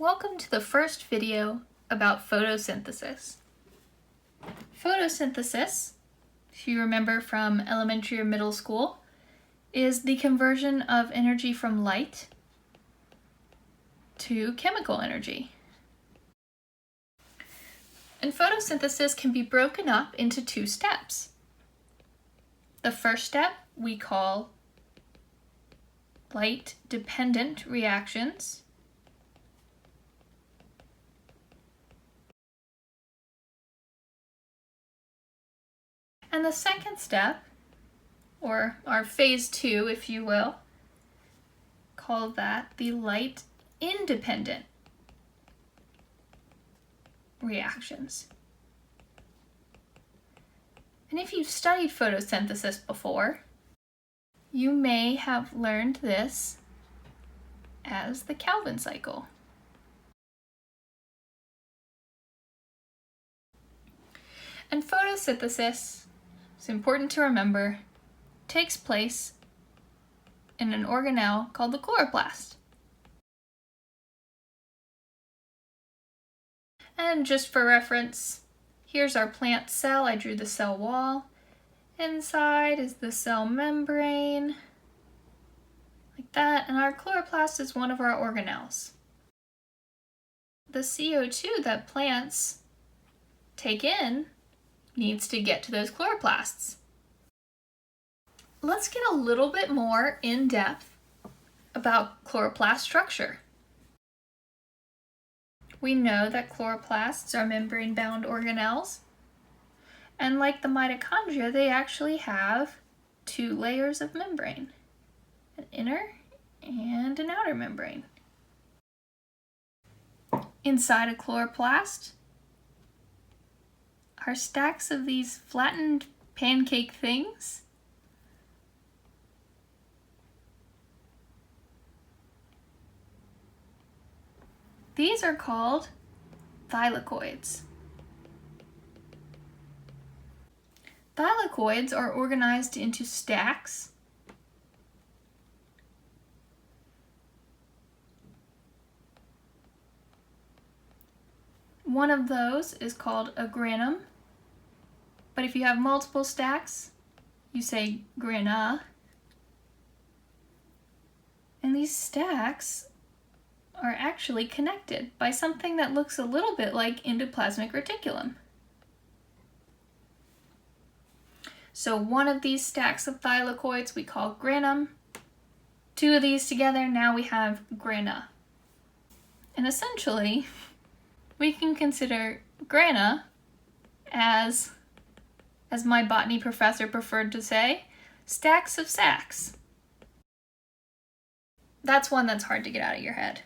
Welcome to the first video about photosynthesis. Photosynthesis, if you remember from elementary or middle school, is the conversion of energy from light to chemical energy. And photosynthesis can be broken up into two steps. The first step we call light-dependent reactions. And the second step, or our phase 2, if you will, call that the light-independent reactions. And if you've studied photosynthesis before, you may have learned this as the Calvin cycle. And photosynthesis, it's important to remember, takes place in an organelle called the chloroplast. And just for reference, here's our plant cell. I drew the cell wall. Inside is the cell membrane, like that, and our chloroplast is one of our organelles. The CO2 that plants take in needs to get to those chloroplasts. Let's get a little bit more in depth about chloroplast structure. We know that chloroplasts are membrane-bound organelles, and like the mitochondria, they actually have two layers of membrane, an inner and an outer membrane. Inside a chloroplast are stacks of these flattened pancake things. These are called thylakoids. Thylakoids are organized into stacks one of those is called a granum, but if you have multiple stacks, you say grana. And these stacks are actually connected by something that looks a little bit like endoplasmic reticulum. So one of these stacks of thylakoids we call granum. Two of these together, now we have grana. And essentially, we can consider grana as my botany professor preferred to say, stacks of sacks. That's one that's hard to get out of your head.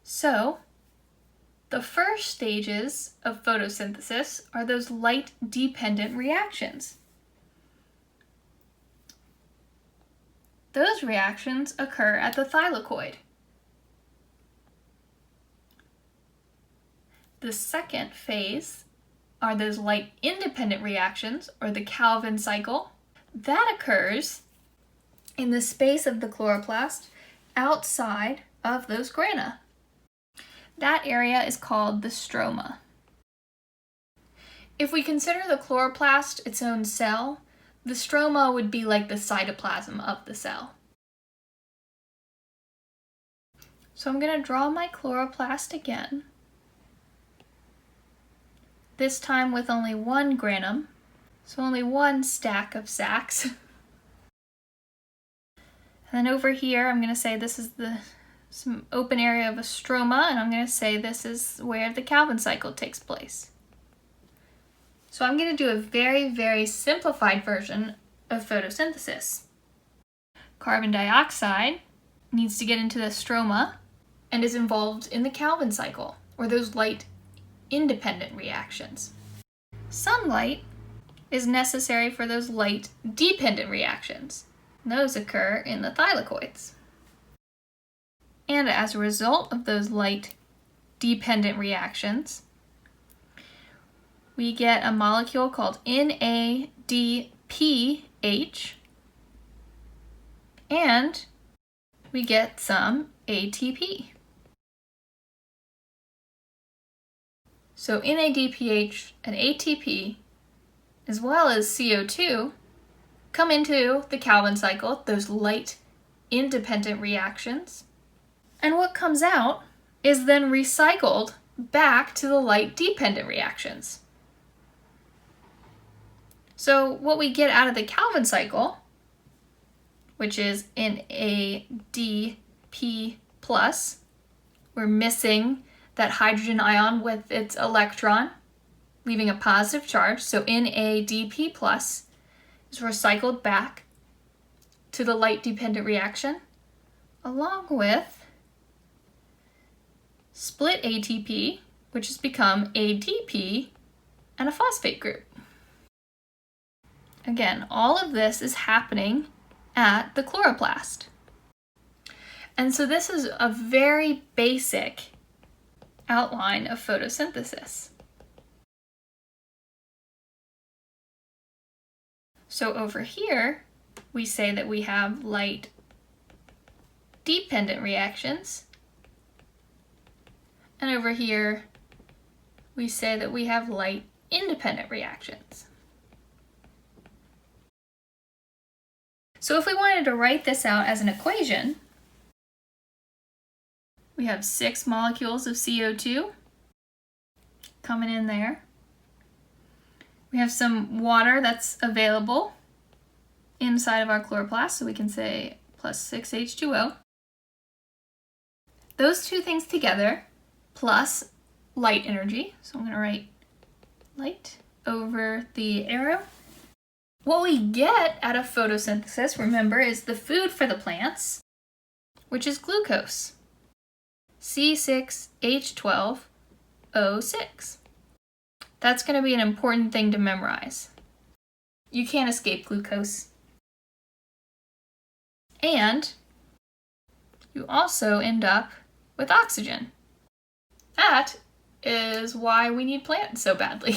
So, the first stages of photosynthesis are those light-dependent reactions. Those reactions occur at the thylakoid. The second phase are those light-independent reactions, or the Calvin cycle. That occurs in the space of the chloroplast outside of those grana. That area is called the stroma. If we consider the chloroplast its own cell, the stroma would be like the cytoplasm of the cell. So I'm going to draw my chloroplast again, this time with only one granum, so only one stack of sacs. And then over here, I'm going to say this is some open area of a stroma, and I'm going to say this is where the Calvin cycle takes place. So I'm going to do a very, very simplified version of photosynthesis. Carbon dioxide needs to get into the stroma and is involved in the Calvin cycle, or those light-independent reactions. Sunlight is necessary for those light-dependent reactions. Those occur in the thylakoids. And as a result of those light-dependent reactions, we get a molecule called NADPH, and we get some ATP. So NADPH and ATP, as well as CO2, come into the Calvin cycle, those light independent reactions. And what comes out is then recycled back to the light dependent reactions. So what we get out of the Calvin cycle, which is NADP+, we're missing that hydrogen ion with its electron, leaving a positive charge. So NADP+ is recycled back to the light dependent reaction, along with split ATP, which has become ADP and a phosphate group. Again, all of this is happening at the chloroplast. And so this is a very basic outline of photosynthesis. So over here, we say that we have light dependent reactions. And over here, we say that we have light independent reactions. So if we wanted to write this out as an equation, we have 6 molecules of CO2 coming in there. We have some water that's available inside of our chloroplast, so we can say plus 6 H2O. Those two things together, plus light energy, so I'm going to write light over the arrow. What we get out of photosynthesis, remember, is the food for the plants, which is glucose. C6H12O6. That's going to be an important thing to memorize. You can't escape glucose. And you also end up with oxygen. That is why we need plants so badly.